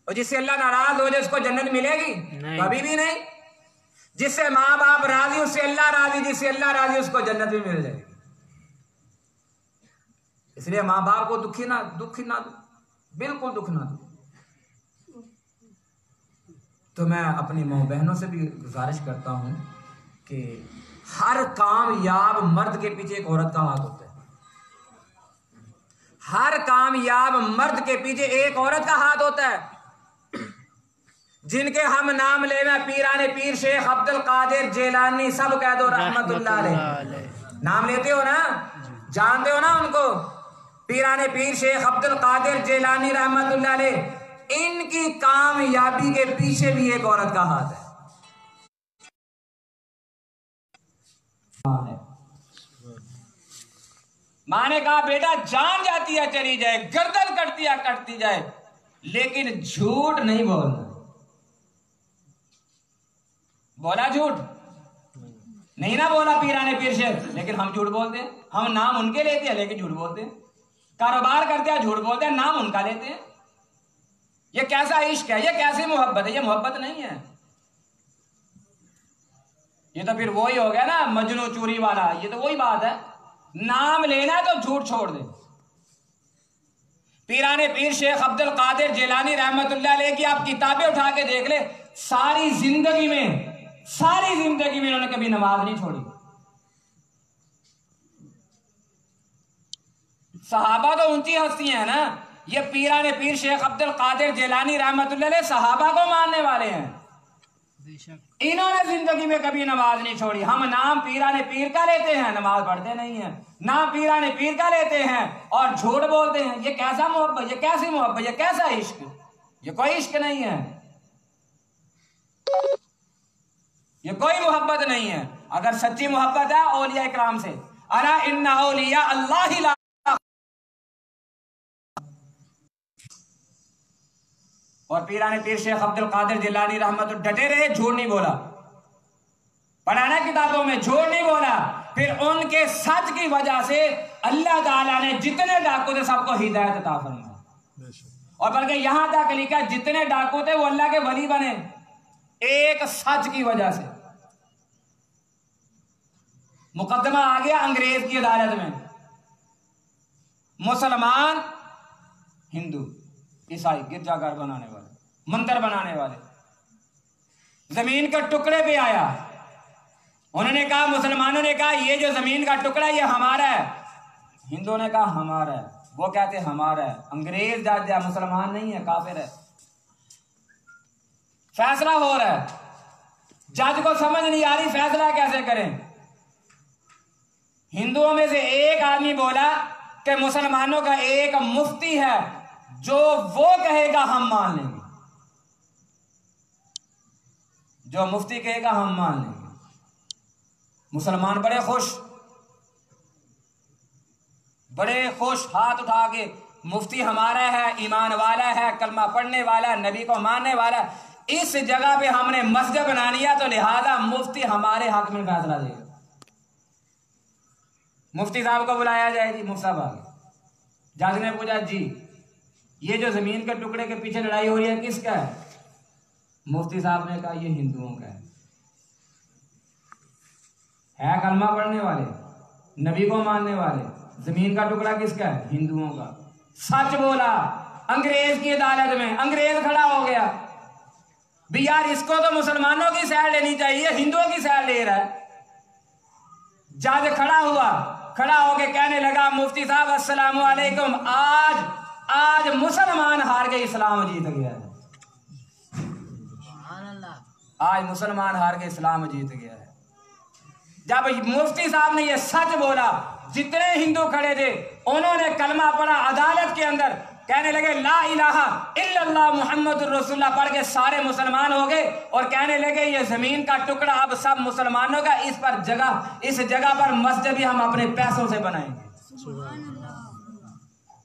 और जिससे अल्लाह नाराज हो जाए उसको जन्नत मिलेगी? कभी भी नहीं। जिससे माँ बाप राजी उससे अल्लाह राजी, जिससे अल्लाह राजी उसको जन्नत भी मिल जाएगी। इसलिए माँ बाप को दुख ना दो, बिल्कुल दुख ना दो। तो मैं अपनी माँ बहनों से भी गुजारिश करता हूं कि हर कामयाब मर्द के पीछे एक औरत का हाथ होता है। हर कामयाब मर्द के पीछे एक औरत का हाथ होता है। जिनके हम नाम ले में पीराने पीर शेख अब्दुल कादिर जेलानी सब कह दो रहमतुल्लाह अलैह। नाम लेते हो ना, जानते हो ना उनको? पीराने पीर शेख अब्दुल कादिर जेलानी रहमतुल्लाह अलैह, इनकी कामयाबी के पीछे भी एक औरत का हाथ है। मां ने कहा, बेटा जान जाती है चली जाए, गर्दन कटती है कटती जाए, लेकिन झूठ नहीं बोलना। बोला झूठ नहीं ना बोला पीराने पीर शेख, लेकिन हम झूठ बोलते हैं। हम नाम उनके लेते हैं लेकिन झूठ बोलते हैं। कारोबार करते हैं, झूठ बोलते हैं, नाम उनका लेते हैं। ये कैसा इश्क है? ये कैसी मोहब्बत है? ये मोहब्बत नहीं है। ये तो फिर वही हो गया ना मजनू चोरी वाला। ये तो वही बात है, नाम लेना तो झूठ छोड़ दे। पीराने पीर शेख अब्दुल कादिर जिलानी रहमतुल्लाह अलैह की आप किताबें उठा के देख ले, सारी जिंदगी में उन्होंने कभी नमाज नहीं छोड़ी। सहाबा तो ऊंची हस्तियां हैं ना। ये पीराने पीर शेख अब्दुल कादिर जिलानी रहमतुल्लाह अलैह सहाबा को मानने वाले हैं। इन्होंने जिंदगी में कभी नमाज नहीं छोड़ी। हम नाम पीराने पीर का लेते हैं, नमाज पढ़ते नहीं है। नाम पीराने पीर का लेते हैं और झूठ बोलते हैं। ये कैसा मोहब्बत? ये कैसी मोहब्बत? ये कैसा इश्क? ये कोई इश्क नहीं है, ये कोई मोहब्बत नहीं है। अगर सच्ची मोहब्बत है औलिया इकराम से, अला इन्ना औलिया अल्लाह ही ला। और पीराने पीर शेख अब्दुल कादिर जिलानी रहमत डटे रहे, झूठ नहीं बोला। पढ़ाना किताबों में झूठ नहीं बोला। फिर उनके सच की वजह से अल्लाह ताला ने जितने डाकू थे सबको हिदायत अता फरमाई। और बल्कि यहां तक लिखा, जितने डाकू थे वो अल्लाह के वली बने एक सच की वजह से। मुकदमा आ गया अंग्रेज की अदालत में। मुसलमान, हिंदू, ईसाई, गिरजाघर बनाने वाले, मंदिर बनाने वाले, जमीन के टुकड़े पे आया। उन्होंने कहा, मुसलमानों ने कहा ये जो जमीन का टुकड़ा ये हमारा है। हिंदुओं ने कहा हमारा है। वो कहते हमारा है। अंग्रेज जज है, मुसलमान नहीं है, काफिर है। फैसला हो रहा है, जज को समझ नहीं आ रही फैसला कैसे करें। हिंदुओं में से एक आदमी बोला कि मुसलमानों का एक मुफ्ती है, जो वो कहेगा हम मान लेंगे, जो मुफ्ती कहेगा हम मान लेंगे। मुसलमान बड़े खुश, हाथ उठा के, मुफ्ती हमारा है, ईमान वाला है, कलमा पढ़ने वाला है, नबी को मानने वाला है। इस जगह पे हमने मस्जिद बना लिया तो लिहाजा मुफ्ती हमारे हक में फैसला देगा। मुफ्ती साहब को बुलाया जाए जी। मुफ्ती साहब आ गए। जज ने पूछा, जी ये जो जमीन के टुकड़े के पीछे लड़ाई हो रही है किसका है? मुफ्ती साहब ने कहा ये हिंदुओं का है कलमा पढ़ने वाले, नबी को मानने वाले। जमीन का टुकड़ा किसका है? हिंदुओं का। सच बोला। अंग्रेज की अदालत में अंग्रेज खड़ा हो गया, भी यार इसको तो मुसलमानों की साइड लेनी चाहिए, हिंदुओं की साइड ले रहा है। जज खड़ा हुआ, खड़ा होके कहने लगा, मुफ्ती साहब अस्सलाम वालेकुम, आज मुसलमान हार गए, इस्लाम जीत गया है। आज मुसलमान हार गए, इस्लाम जीत गया है। जब मुफ्ती साहब ने ये सच बोला, जितने हिंदू खड़े थे उन्होंने कलमा पढ़ा अदालत के अंदर, कहने लगे ला इलाहा इल्लल्लाह मुहम्मदुर रसूलुल्लाह, पढ़ के सारे मुसलमान हो गए और कहने लगे ये जमीन का टुकड़ा अब सब मुसलमानों का, इस जगह पर मस्जिद भी हम अपने पैसों से बनाएंगे।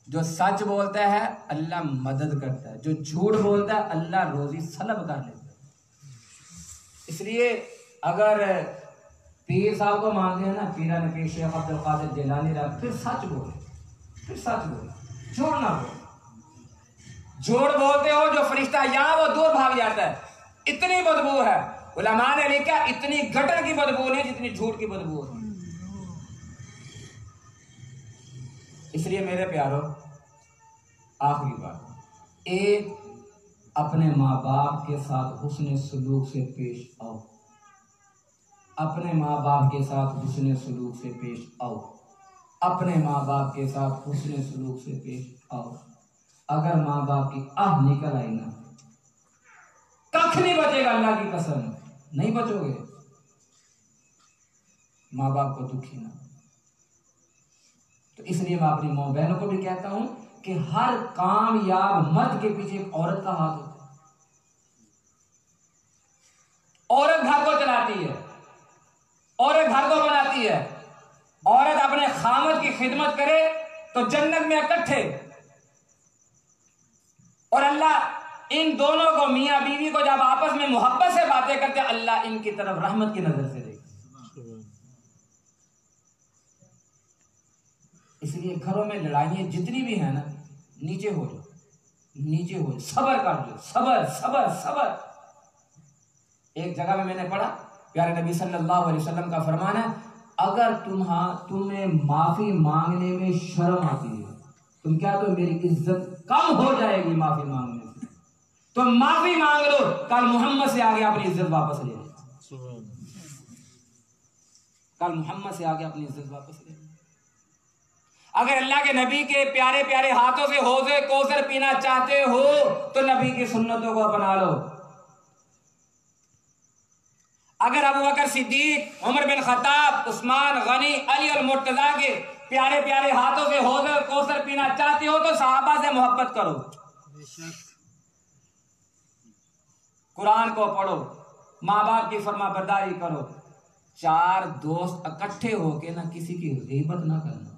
जो सच बोलता है अल्लाह मदद करता है, जो झूठ बोलता है अल्लाह रोजी सलब कर लेता है। इसलिए अगर पीर साहब को मानते हैं ना, पीरान पीर शेख अब्दुल कादिर जिलानी, फिर सच बोले, झूठ ना बोले। झूठ बोलते हो जो फरिश्ता यहाँ वो दूर भाग जाता है, इतनी बदबू है। उलमा ने लिखा इतनी गटर की बदबू नहीं जितनी झूठ की बदबू है। इसलिए मेरे प्यारों, आखिरी बात, एक अपने माँ बाप के साथ हुस्न सलूक से पेश आओ, अपने माँ बाप के साथ हुस्न सलूक से पेश आओ, अपने माँ बाप के साथ हुस्न सलूक से पेश आओ। अगर माँ बाप की आह निकल आई ना, कख नहीं बचेगा, अल्लाह की कसम नहीं बचोगे। माँ बाप को दुखी ना। तो इसलिए मैं अपनी माँ बहनों को भी कहता हूं कि हर कामयाब मर्द के पीछे एक औरत का हाथ होता है। औरत घर को चलाती है, औरत घर को बनाती है। औरत अपने खामद की खिदमत करे तो जन्नत में इकट्ठे। और अल्लाह इन दोनों को, मियां बीवी को, जब आपस में मोहब्बत से बातें करते, अल्लाह इनकी तरफ रहमत की नजर से देखता। इसलिए घरों में लड़ाइयां जितनी भी है ना, नीचे हो जाओ, नीचे हो जाओ, सबर कर लो, सबर सबर सबर। एक जगह में मैंने पढ़ा, प्यारे नबी सल्लल्लाहु अलैहि वसल्लम का फरमान है, अगर तुम्हें माफी मांगने में शर्म आती है, तुम क्या तो मेरी इज्जत कम हो जाएगी माफी मांगने से, तो माफी मांग लो, कल मोहम्मद से आगे अपनी इज्जत वापस ले लो। कल मोहम्मद से आगे अपनी इज्जत वापस ले लो। अगर अल्लाह के नबी के प्यारे प्यारे हाथों से हौज़े कौसर पीना चाहते हो तो नबी की सुन्नतों को अपना लो। अगर अबू बकर सिद्दीक, उमर बिन खत्ताब, उस्मान गनी, अली और मुर्तजा के प्यारे प्यारे हाथों से हौज़े कौसर पीना चाहते हो तो सहाबा से मोहब्बत करो, कुरान को पढ़ो, माँ बाप की फरमाबरदारी करो। चार दोस्त इकट्ठे होके ना किसी की गीबत ना करना,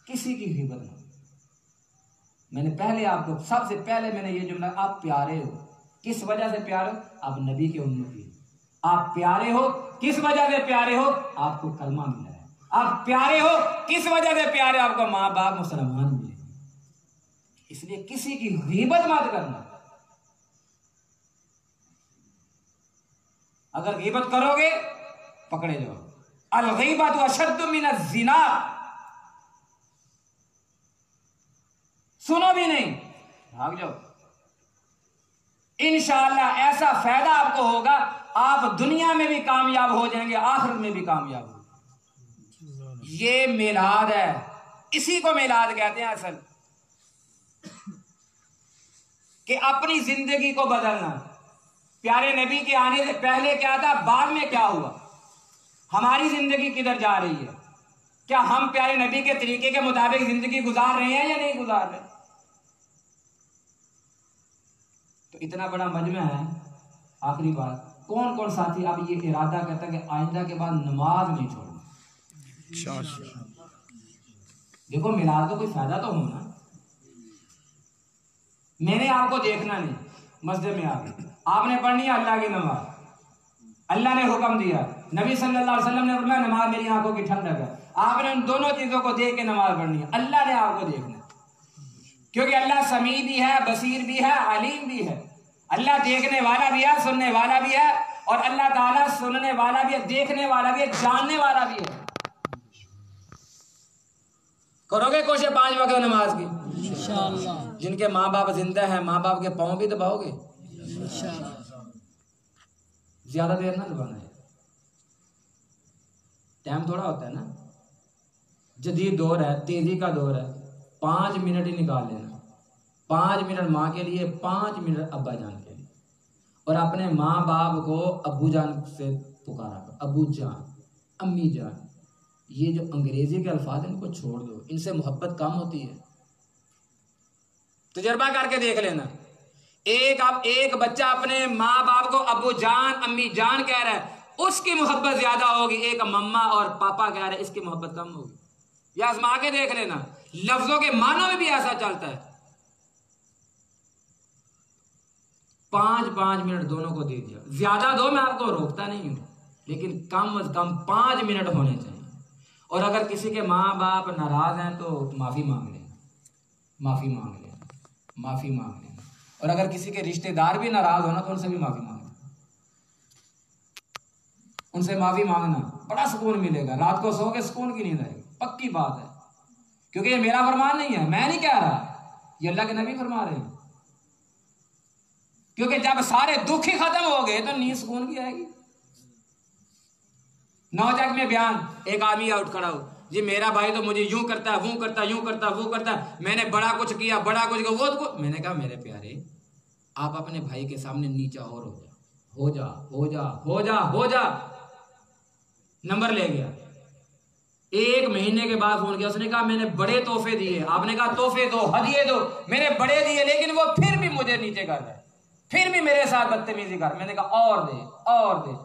किसी की गीबत ना। मैंने पहले आपको, सबसे पहले मैंने ये जुमला, आप प्यारे हो, किस वजह से प्यारे हो? आप नबी के उम्मती हो। आप प्यारे हो, किस वजह से प्यारे हो? आपको कलमा मिला है। आप प्यारे हो, किस वजह से प्यारे हो? आपको माँ बाप मुसलमान मिले। इसलिए किसी की गीबत मत करना। अगर गीबत करोगे पकड़े जाओ। अल-गीबतु अशद्दु मिनज़ ज़िना, सुनो भी नहीं, भाग जाओ। इंशाअल्लाह ऐसा फायदा आपको होगा, आप दुनिया में भी कामयाब हो जाएंगे, आखिरत में भी कामयाब हो। ये मिलाद है, इसी को मिलाद कहते हैं असल, कि अपनी जिंदगी को बदलना। प्यारे नबी के आने से पहले क्या था, बाद में क्या हुआ, हमारी जिंदगी किधर जा रही है, क्या हम प्यारे नबी के तरीके के मुताबिक जिंदगी गुजार रहे हैं या नहीं गुजार रहे। तो इतना बड़ा मजमा है। आखिरी बात, कौन कौन साथी अब ये इरादा करता है कि आइंदा के बाद नमाज नहीं छोड़ना। देखो मिलाद का कोई फायदा तो हो ना। मैंने आपको देखना नहीं, मस्जिद में आके आपने पढ़नी है अल्लाह की नमाज, अल्लाह ने हुक्म दिया, नबी सल्लल्लाहु अलैहि वसल्लम ने फरमाया नमाज मेरी आंखों की ठंडक है। आपने उन दोनों चीजों को देख के नमाज पढ़नी है। अल्लाह ने आपको देखना, क्योंकि अल्लाह समी भी है, बसीर भी है, अलीम भी है। अल्लाह देखने वाला भी है, सुनने वाला भी है, और अल्लाह ताला सुनने वाला भी है, देखने वाला भी है, जानने वाला भी है। करोगे कोशिश 5 वक्त नमाज की इंशाअल्लाह। जिनके माँ बाप जिंदा है, माँ बाप के पाँव भी दबाओगे इंशाअल्लाह। ज्यादा देर ना दबाना है। टाइम थोड़ा होता है ना, जदीद दौर है, तेजी का दौर है, 5 मिनट ही निकाल लेना, 5 मिनट माँ के लिए, 5 मिनट अब्बा जान के लिए, और अपने माँ बाप को अब्बू जान से पुकारा करो, अब्बू जान, अम्मी जान। ये जो अंग्रेजी के अल्फाज इनको छोड़ दो, इनसे मोहब्बत कम होती है। तजुर्बा करके देख लेना, एक बच्चा अपने माँ बाप को अब्बू जान अम्मी जान कह रहा है, उसकी मोहब्बत ज्यादा होगी, एक मम्मा और पापा कह रहे हैं, इसकी मोहब्बत कम होगी। या आजमा के देख लेना, लफ्जों के मानों में भी ऐसा चलता है। 5-5 मिनट दोनों को दे दिया, ज्यादा दो, मैं आपको रोकता नहीं हूं, लेकिन कम अज कम 5 मिनट होने चाहिए। और अगर किसी के माँ बाप नाराज हैं तो माफी मांग लेना, माफी मांग लेना, माफी मांग लेना। और अगर किसी के रिश्तेदार भी नाराज हो ना तो उनसे भी माफी मांगना, उनसे माफी मांगना, बड़ा सुकून मिलेगा। रात को सो के सुकून की नींद आएगी, पक्की बात है। क्योंकि ये मेरा फरमान नहीं है, मैं नहीं कह रहा, ये अल्लाह के नबी फरमा रहे हैं। क्योंकि जब सारे दुख ही खत्म हो गए तो नींद सुकून की आएगी। नौजग में बयान, एक आदमी आउट खड़ा हो, जी मेरा भाई तो मुझे यूं करता है, वो करता, यूं करता, वो करता, मैंने बड़ा कुछ किया, बड़ा कुछ किया, वो तो। मैंने कहा मेरे प्यारे, आप अपने भाई के सामने नीचा और हो जा, हो जा, हो जा, हो जा। नंबर ले गया, 1 महीने के बाद फोन किया, उसने कहा मैंने बड़े तोहफे दिए। आपने कहा तोहफे दो, हदिये दो, मैंने बड़े दिए, लेकिन वो फिर भी मुझे नीचे कर रहा है, फिर भी मेरे साथ बदतमीजी कर। मैंने कहा और दे, और दे।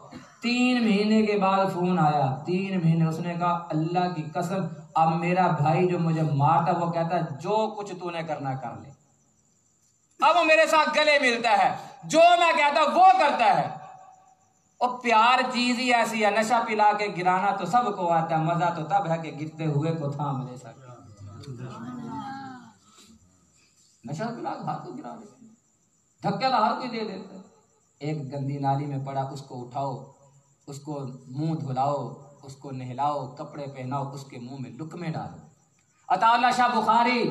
3 महीने के बाद फोन आया, 3 महीने, उसने कहा अल्लाह की कसम, अब मेरा भाई जो मुझे मारता वो कहता जो कुछ तूने करना कर ले। अब वो मेरे साथ गले मिलता है, जो मैं कहता वो करता है। और प्यार चीज ही ऐसी है, नशा पिला के गिराना तो सबको आता है, मजा तो तब है कि गिरते हुए को थाम ले सके। नशा पिला के हाथ को गिरा देते, धक्का तो हर कोई दे देते। एक गंदी नाली में पड़ा, उसको उठाओ, उसको मुंह धुलाओ, उसको नहलाओ, कपड़े पहनाओ, उसके मुंह में लुकमे डालो। अताउल्लाह शाह बुखारी,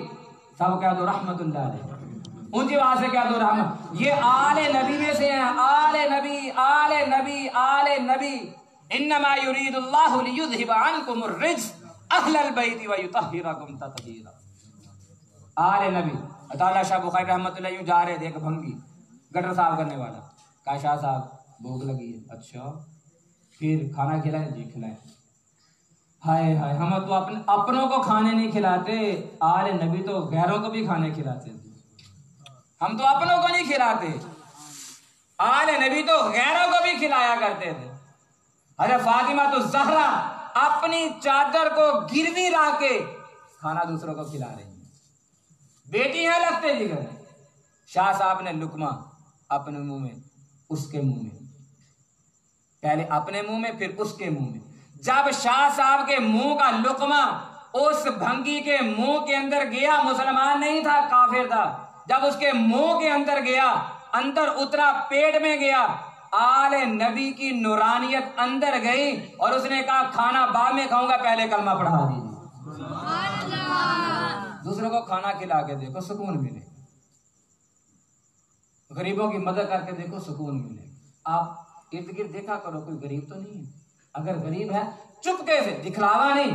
सब कह दो रहमतुल्लाह अलैह, ऊंची आवाज से कह दो रहमत। ये आले नबी में से हैं, आले नबी, आले नबी, आले नबी। इन्नमा युरीदुल्लाहु लियुज़हिब अन्कुमुर रिज्स अहलल बैति व युतहिरकुम तत्हीरा। आले नबी। अताउल्लाह शाह बुखारी रहमतुल्लाह यूं जा रहे थे, एक भंगी गटर साफ करने वाला, कहा शाह साहब भूख लगी है। अच्छा, फिर खाना खिलाए? जी खिलाए। हाय हाय, हम तो अपनों को खाने नहीं खिलाते, आले नबी तो गैरों को भी खाने खिलाते थे। हम तो अपनों को नहीं खिलाते, आले नबी तो गैरों को भी खिलाया करते थे। अरे फातिमा तो ज़हरा अपनी चादर को गिरवी रख के खाना दूसरों को खिला रही है, बेटी है लगते जिगर। शाह साहब ने लुकमा अपने मुंह में, उसके मुंह में, पहले अपने मुंह में फिर उसके मुंह में। जब शाह साहब के मुंह का लुकमा उस भंगी के मुंह के अंदर गया, मुसलमान नहीं था, काफिर था, जब उसके मुंह के अंदर गया, अंदर उतरा, पेट में गया, आले नबी की नूरानियत अंदर गई और उसने कहा खाना बाद में खाऊंगा, पहले कलमा पढ़ा दीजिए। दूसरों को खाना खिला के देखो, सुकून मिले। गरीबों की मदद करके देखो, सुकून मिले। आप इर्द गिर्द देखा करो, कोई गरीब तो नहीं है। अगर गरीब है, चुपके से, दिखलावा नहीं,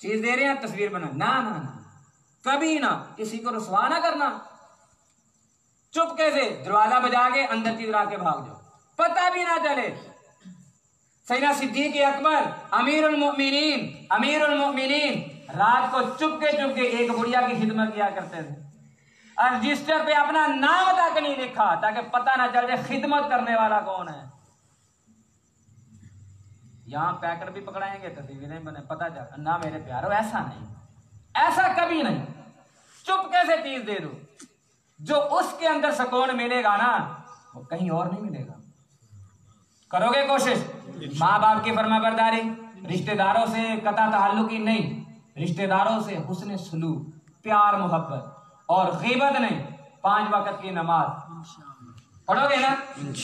चीज दे रहे हैं तस्वीर बना, ना ना ना, कभी ना, किसी को रुसवा ना करना। चुपके से दरवाजा बजा के अंदर चीज ला के भाग जाओ, पता भी ना चले। सैयदना सिद्दीक अकबर अमीरुल मोमिनीन रात को चुपके चुपके एक बुढ़िया की खिदमत किया करते थे, और रजिस्टर पे अपना नाम तक नहीं लिखा ताकि पता ना चल जाए खिदमत करने वाला कौन है। यहां पैकेट भी पकड़ाएंगे, तस्वीरें बने, पता चल ना मेरे प्यारो। ऐसा नहीं, ऐसा कभी नहीं। चुपके से चीज दे दो, जो उसके अंदर सुकून मिलेगा ना वो कहीं और नहीं मिलेगा। करोगे कोशिश? माँ बाप की फरमाबरदारी, रिश्तेदारों से कता ताल्लुकी नहीं, रिश्तेदारों से हुस्न सलूक, प्यार मोहब्बत और गीबत नहीं। 5 वक्त की नमाज पढ़ोगे ना,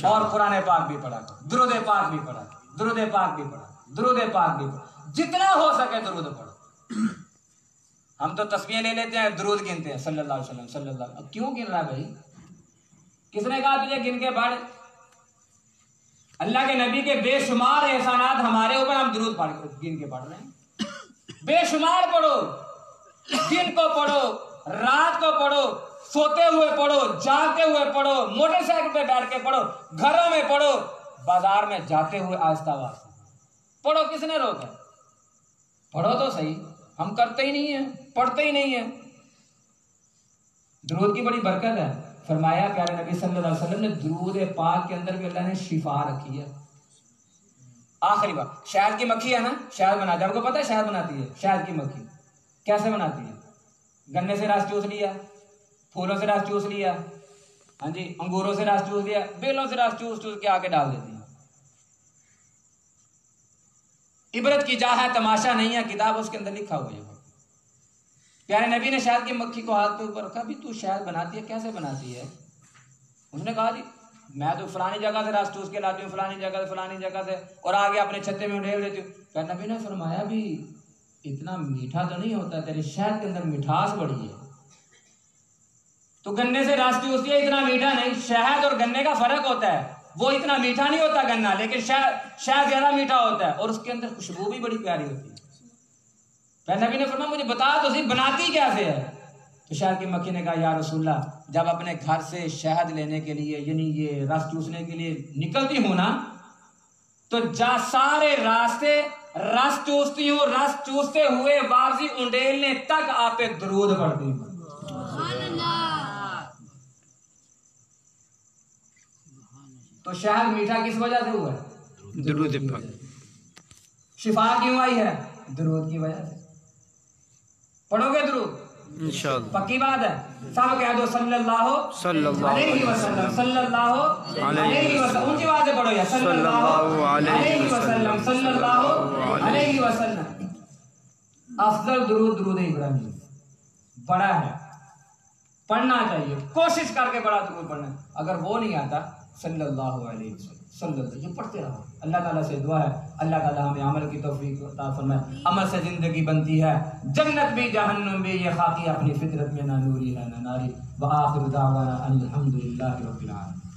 और कुरान पाक भी पढ़ा, दुरूद पाक भी पढ़ा, दुरूद पाक भी पढ़ा, दुरूद पाक भी पढ़ा, जितना हो सके दुरूद पढ़ो। हम तो तस्बीह ले लेते हैं, दुरूद गिनते हैं, सल्लल्लाहु अलैहि वसल्लम, सल्लल्लाहु। अब क्यों गिन रहा है भाई? किसने कहा तुझे गिन के पढ़? अल्लाह के नबी के बेशुमार एहसानात हमारे ऊपर, हम दुरूद गिन के पढ़ रहे हैं। बेशुमार पढ़ो, दिन को पढ़ो, रात को पढ़ो, सोते हुए पढ़ो, जागते हुए पढ़ो, मोटरसाइकिल पे बैठ के पढ़ो, घरों में पढ़ो, बाजार में जाते हुए आहिस्ता आहिस्ता पढ़ो। किसने रोका? पढ़ो तो सही, हम करते ही नहीं है, पढ़ते ही नहीं है। दुरूद की बड़ी बरकत है। फरमाया प्यारे नबी सल्लल्लाहु अलैहि वसल्लम ने दुरूद पाक के अंदर भी अल्लाह ने शिफा रखी है। आखिरी बात, शहद की मक्खी है ना, शहद बनाती है, आपको पता है शहद बनाती है? शहद की मक्खी कैसे बनाती है? गन्ने से रस चूस लिया, फूलों से रस चूस लिया, हाँ जी, अंगूरों से रस चूस लिया, बेलों से रस चूस चूस के आके डाल देती है। इबरत की जा है, तमाशा नहीं है, किताब उसके अंदर लिखा हुआ है। प्यारे नबी ने शहद की मक्खी को हाथ के ऊपर रखा, भी तू शहद बनाती है, कैसे बनाती है? उसने कहा जी मैं तो फलानी जगह से रस चूस के लाती हूँ, फलानी जगह से, फलानी जगह से, और आगे अपने छत्ते में उड़ेल देती हूँ। प्यारे नबी ने फरमाया भी इतना मीठा तो नहीं होता, तेरे शहद के अंदर मिठास बड़ी है। तो गन्ने से रस चूसती है, इतना मीठा नहीं। शहद और गन्ने का फर्क होता है, वो इतना मीठा नहीं होता गन्ना, लेकिन शहद ज्यादा मीठा होता है और उसके अंदर खुशबू भी बड़ी प्यारी होती है। फिर नबी ने फरमाया मुझे बता तो सही बनाती कैसे है? तो शहद की मक्खी ने कहा या रसूलल्लाह, जब अपने घर से शहद लेने के लिए यानी ये रस चूसने के लिए निकलती हूं ना, तो जा सारे रास्ते रस चूसती हूँ, रस चूसते हुए वापसी उंडेलने तक आप पे दुरूद पढ़ती हूँ। तो शहद मीठा किस वजह से हुआ है? दुरूद पाक। शिफा क्यों आई है? दुरूद की वजह से। पढ़ोगे दुरूद इंशाअल्लाह, पक्की बात है। सब कह दो सल्लल्लाहु अलैहि वसल्लम, सल्लल्लाहु अलैहि वसल्लम। ऊंची आवाज से पढ़ो यार, सल्लल्लाहु अलैहि वसल्लम, सल्लल्लाहु अलैहि वसल्लम। अफजल दुरूद दुरूद इब्राहिम बड़ा है, पढ़ना चाहिए, कोशिश करके बड़ा दुरूद पढ़ना। अगर वो नहीं आता सल्लल्लाहु अलैहि वसल्लम, सल्लल्लाहु, ये पढ़ते रहो। अल्लाह ताला से दुआ है, अल्लाह ताला हमें अमल की तौफीक अता फरमाए। अमल से जिंदगी बनती है, जन्नत भी जहन्नुम भी, ये खाकी अपनी फितरत में ना नूरी है ना नारी। व आखिर दावाना अल्हम्दुलिल्लाहि रब्बिल आलमीन।